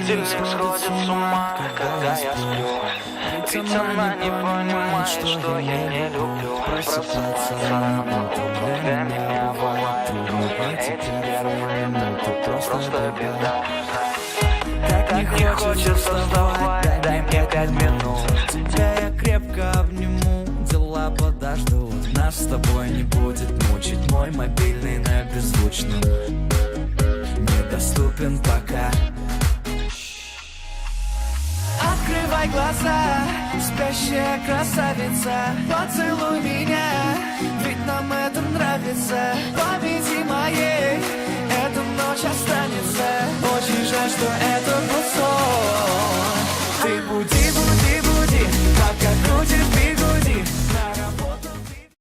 Будильник сходит с ума, когда я сплю. Ведь она не понимает, что я не люблю просыпаться рано. Для меня бывает трудно эти первые минуты, просто беда. Так не хочется вставать, дай мне 5 минут. Тебя я крепко обниму, дела подождут. Нас с тобой не будет мучить мой мобильный на беззвучном. Недоступен пока. Открывай глаза, спящая красавица, поцелуй меня, ведь нам это нравится. Памяти моей эта ночь останется. Очень жаль, что это был сон.